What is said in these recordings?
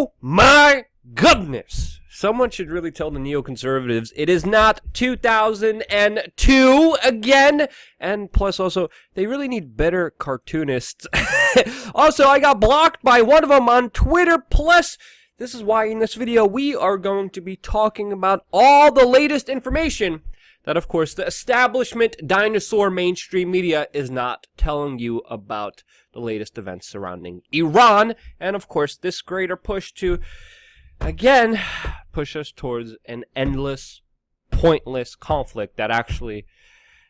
Oh my goodness! Someone should really tell the neoconservatives it is not 2002 again. And plus also, they really need better cartoonists. Also, I got blocked by one of them on Twitter. Plus, this is why in this video we are going to be talking about all the latest information that, of course, the establishment dinosaur mainstream media is not telling you about the latest events surrounding Iran. And, of course, this greater push to, again, push us towards an endless, pointless conflict that actually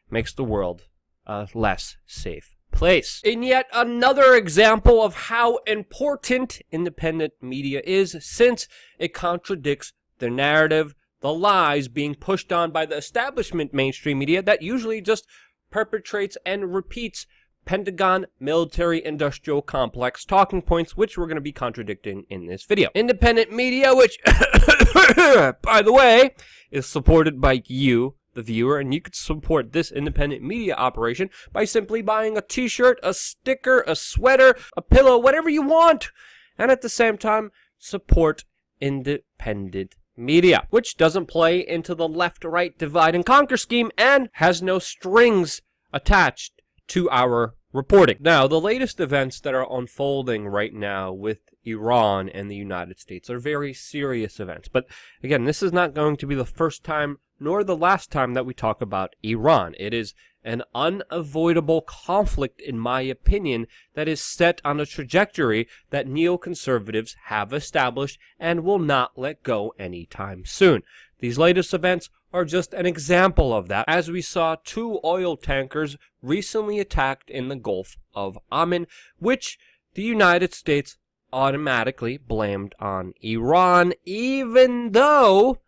makes the world a less safe place. In yet another example of how important independent media is, since it contradicts the narrative, the lies being pushed on by the establishment mainstream media that usually just perpetrates and repeats Pentagon military-industrial complex talking points, which we're going to be contradicting in this video. Independent media, which, by the way, is supported by you, the viewer, and you could support this independent media operation by simply buying a t-shirt, a sticker, a sweater, a pillow, whatever you want, and at the same time, support independent media, which doesn't play into the left-right divide and conquer scheme and has no strings attached to our reporting. Now, the latest events that are unfolding right now with Iran and the United States are very serious events. But again, this is not going to be the first time nor the last time that we talk about Iran. It is an unavoidable conflict, in my opinion, that is set on a trajectory that neoconservatives have established and will not let go anytime soon. These latest events are just an example of that, as we saw 2 oil tankers recently attacked in the Gulf of Aden, which the United States automatically blamed on Iran, even though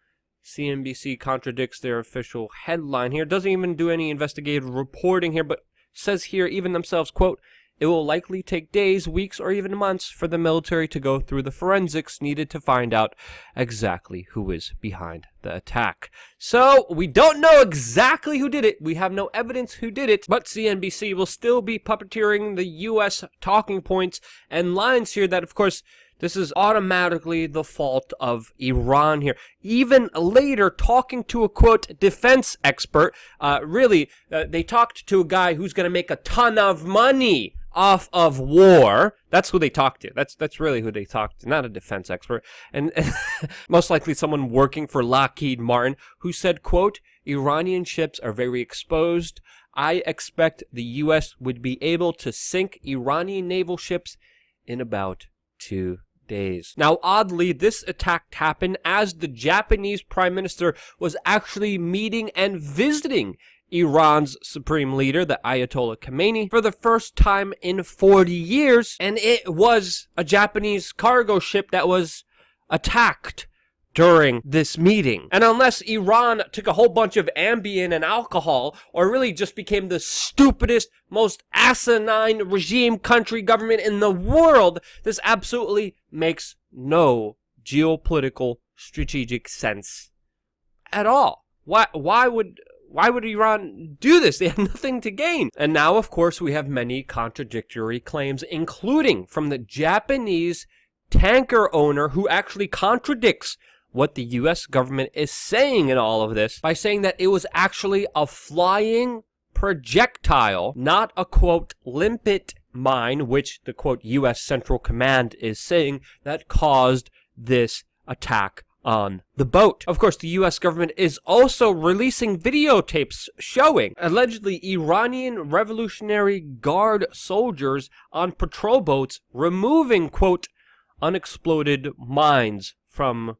CNBC contradicts their official headline here, doesn't even do any investigative reporting here, but says here even themselves, quote, "It will likely take days, weeks, or even months for the military to go through the forensics needed to find out exactly who is behind the attack." So, we don't know exactly who did it. We have no evidence who did it, but CNBC will still be puppeteering the U.S. talking points and lines here that, of course, this is automatically the fault of Iran here. Even later, talking to a, quote, defense expert, they talked to a guy who's going to make a ton of money off of war. That's who they talked to. That's really who they talked to, not a defense expert. And most likely someone working for Lockheed Martin, who said, quote, "Iranian ships are very exposed. I expect the U.S. would be able to sink Iranian naval ships in about 2 days." Now, oddly, this attack happened as the Japanese Prime Minister was actually meeting and visiting Iran's supreme leader, the Ayatollah Khamenei, for the first time in 40 years, and it was a Japanese cargo ship that was attacked during this meeting. And unless Iran took a whole bunch of Ambien and alcohol, or really just became the stupidest, most asinine regime, country, government in the world, this absolutely makes no geopolitical strategic sense at all. Why would Iran do this? They have nothing to gain. And now, of course, we have many contradictory claims, including from the Japanese tanker owner, who actually contradicts what the U.S. government is saying in all of this by saying that it was actually a flying projectile, not a, quote, limpet mine, which the, quote, U.S. Central Command is saying, that caused this attack on the boat. Of course, the U.S. government is also releasing videotapes showing allegedly Iranian Revolutionary Guard soldiers on patrol boats removing, quote, unexploded mines from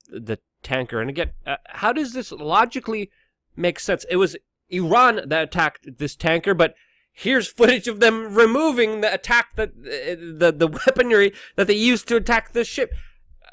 the tanker. And again, how does this logically make sense? It was Iran that attacked this tanker, but here's footage of them removing the attack, the weaponry that they used to attack this ship.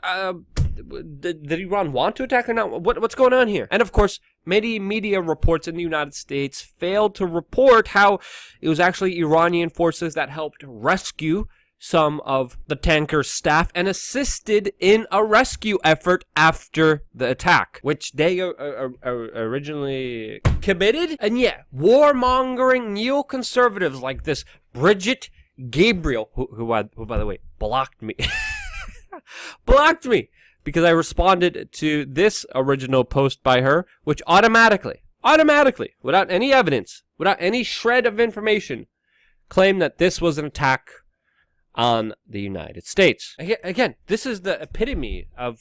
Did Iran want to attack or not? What's going on here? And of course, many media reports in the United States failed to report how it was actually Iranian forces that helped rescue some of the tanker's staff and assisted in a rescue effort after the attack, which they originally committed. And yeah, warmongering neoconservatives like this Bridget Gabriel, who by the way, blocked me, blocked me because I responded to this original post by her, which automatically, without any evidence, without any shred of information, claimed that this was an attack on the United States. Again, this is the epitome of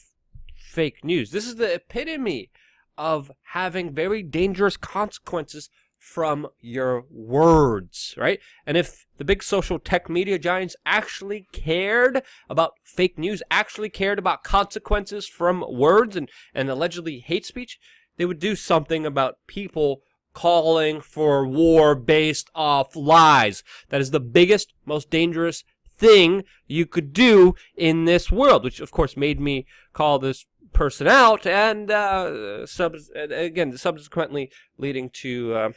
fake news. This is the epitome of having very dangerous consequences from your words, right? And if the big social tech media giants actually cared about fake news, actually cared about consequences from words and allegedly hate speech, they would do something about people calling for war based off lies. That is the biggest, most dangerous thing you could do in this world, which of course made me call this person out, and again, subsequently leading to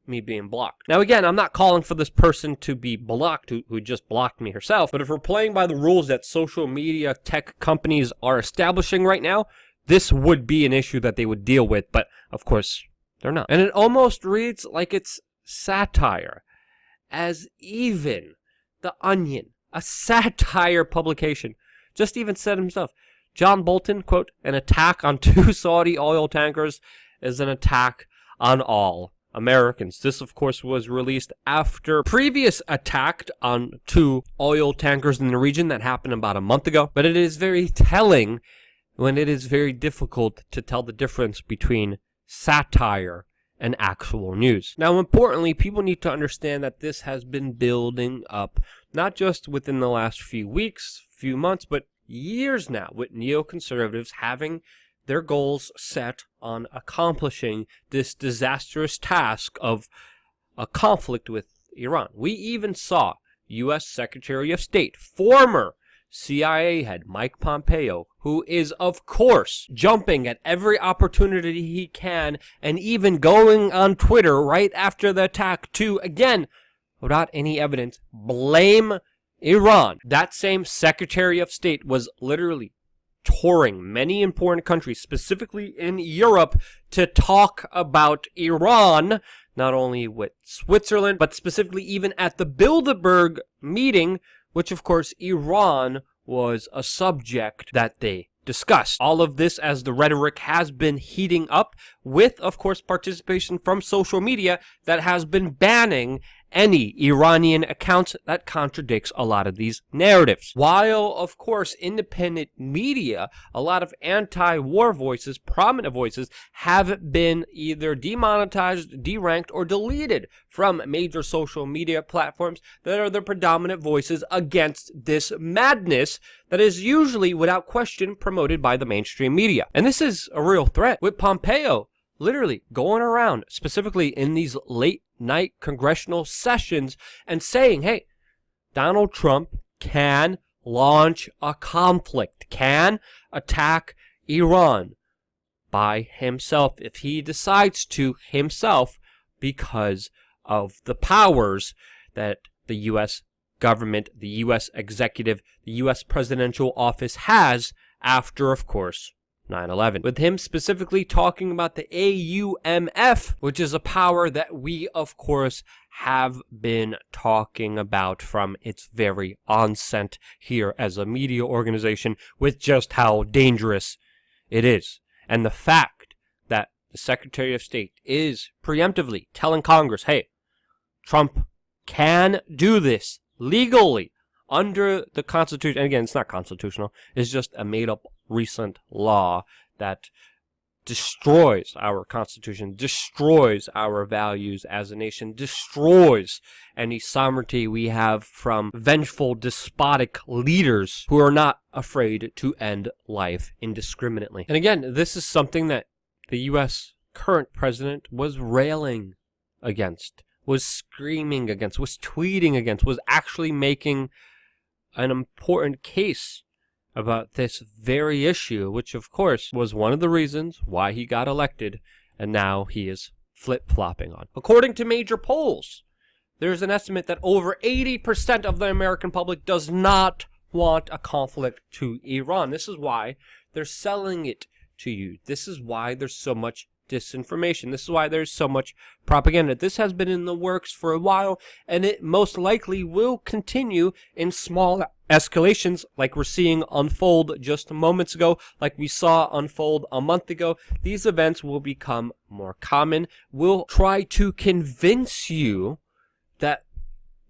me being blocked. Now again, I'm not calling for this person to be blocked who just blocked me herself, but if we're playing by the rules that social media tech companies are establishing right now, this would be an issue that they would deal with, but of course they're not. And it almost reads like it's satire, as even The Onion, a satire publication, just even said himself, John Bolton, quote, an attack on 2 Saudi oil tankers is an attack on all Americans. This, of course, was released after previous attack on 2 oil tankers in the region that happened about a month ago. But it is very telling when it is very difficult to tell the difference between satire and actual news. Now, importantly, people need to understand that this has been building up, not just within the last few weeks, few months, but years now, with neoconservatives having their goals set on accomplishing this disastrous task of a conflict with Iran. We even saw U.S. Secretary of State, former CIA head Mike Pompeo, who is, of course, jumping at every opportunity he can and even going on Twitter right after the attack to, again, without any evidence, blame Iran. That same Secretary of State was literally touring many important countries, specifically in Europe, to talk about Iran, not only with Switzerland, but specifically even at the Bilderberg meeting, which of course Iran was a subject that they discussed. All of this as the rhetoric has been heating up with, of course, participation from social media that has been banning any Iranian accounts that contradicts a lot of these narratives. While, of course, independent media, a lot of anti-war voices, prominent voices, have been either demonetized, deranked, or deleted from major social media platforms that are the predominant voices against this madness that is usually, without question, promoted by the mainstream media. And this is a real threat, with Pompeo literally going around, specifically in these late night congressional sessions, and saying, hey, Donald Trump can launch a conflict, can attack Iran by himself if he decides to himself, because of the powers that the U.S. government, the U.S. executive, the U.S. presidential office has after, of course, 9/11. With him specifically talking about the AUMF, which is a power that we, of course, have been talking about from its very onset here as a media organization, with just how dangerous it is. And the fact that the Secretary of State is preemptively telling Congress, hey, Trump can do this legally under the Constitution. And again, it's not constitutional. It's just a made-up recent law that destroys our Constitution, destroys our values as a nation, destroys any sovereignty we have from vengeful, despotic leaders who are not afraid to end life indiscriminately. And again, this is something that the U.S. current president was railing against, was screaming against, was tweeting against, was actually making an important case about this very issue, which of course was one of the reasons why he got elected, and now he is flip-flopping on. According to major polls, there's an estimate that over 80% of the American public does not want a conflict to Iran. This is why they're selling it to you. This is why there's so much disinformation. This is why there's so much propaganda. This has been in the works for a while, and it most likely will continue in small escalations like we're seeing unfold just moments ago, like we saw unfold a month ago, these events will become more common. We'll try to convince you that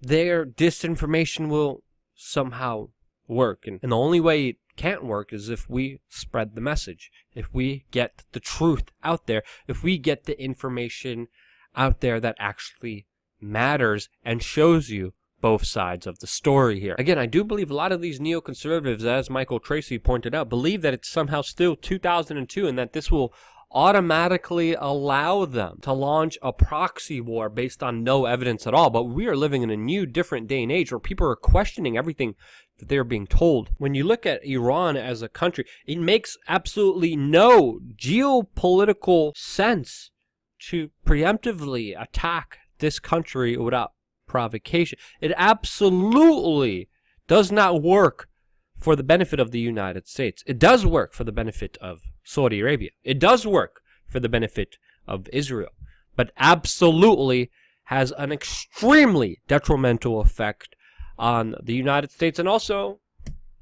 their disinformation will somehow work. And the only way it can't work is if we spread the message, if we get the truth out there, if we get the information out there that actually matters and shows you both sides of the story here. Again, I do believe a lot of these neoconservatives, as Michael Tracy pointed out, believe that it's somehow still 2002 and that this will automatically allow them to launch a proxy war based on no evidence at all. But we are living in a new, different day and age where people are questioning everything that they're being told. When you look at Iran as a country, it makes absolutely no geopolitical sense to preemptively attack this country without provocation. It absolutely does not work for the benefit of the United States. It does work for the benefit of Saudi Arabia. It does work for the benefit of Israel, but absolutely has an extremely detrimental effect on the United States and also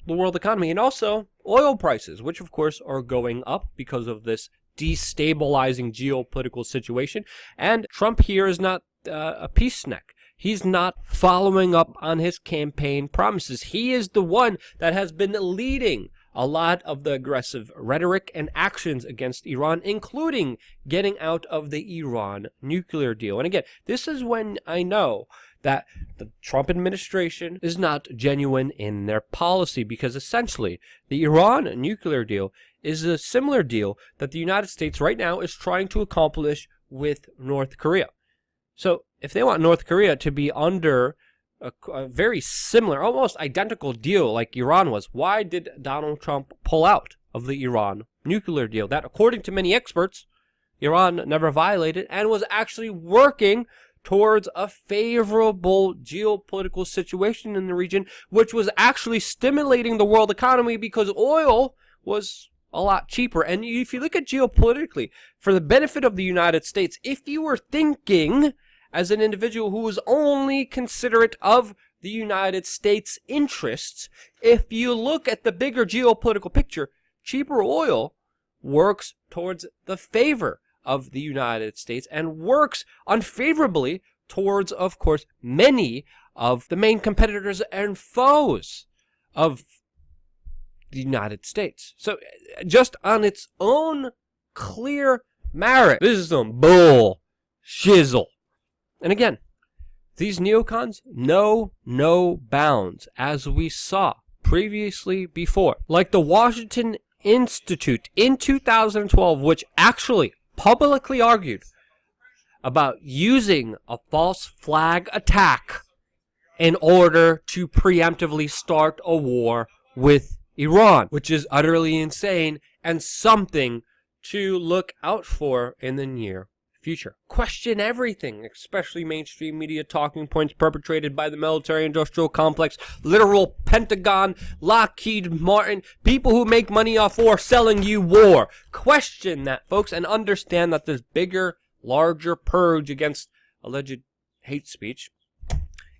the world economy, and also oil prices, which of course are going up because of this destabilizing geopolitical situation. And Trump here is not a peace neck. He's not following up on his campaign promises. He is the one that has been leading a lot of the aggressive rhetoric and actions against Iran, including getting out of the Iran nuclear deal. And again, this is when I know that the Trump administration is not genuine in their policy, because essentially the Iran nuclear deal is a similar deal that the United States right now is trying to accomplish with North Korea. So if they want North Korea to be under a very similar, almost identical deal like Iran was, why did Donald Trump pull out of the Iran nuclear deal that, according to many experts, Iran never violated and was actually working towards a favorable geopolitical situation in the region, which was actually stimulating the world economy because oil was a lot cheaper? And if you look at geopolitically, for the benefit of the United States, if you were thinking as an individual who was only considerate of the United States' interests, if you look at the bigger geopolitical picture, cheaper oil works towards the favor of the United States and works unfavorably towards, of course, many of the main competitors and foes of the United States. So just on its own clear merit, this is some bull shizzle. And again, these neocons know no bounds, as we saw previously before. Like the Washington Institute in 2012, which actually publicly argued about using a false flag attack in order to preemptively start a war with Iran, which is utterly insane and something to look out for in the near future. Question everything, especially mainstream media talking points perpetrated by the military-industrial complex, literal Pentagon, Lockheed Martin, people who make money off war selling you war. Question that, folks, and understand that this bigger, larger purge against alleged hate speech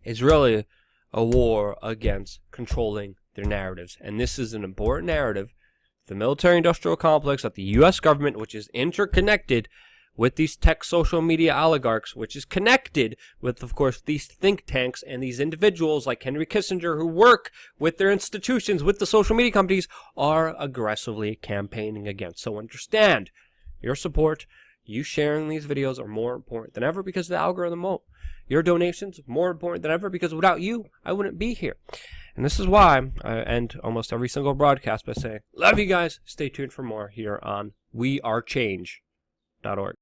is really a war against controlling their narratives. And this is an important narrative. The military-industrial complex that the U.S. government, which is interconnected with these tech social media oligarchs, which is connected with, of course, these think tanks and these individuals like Henry Kissinger who work with their institutions, with the social media companies, are aggressively campaigning against. So understand, your support, you sharing these videos are more important than ever because of the algorithm won't. Your donations more important than ever because without you, I wouldn't be here. And this is why I end almost every single broadcast by saying, love you guys. Stay tuned for more here on WeAreChange.org.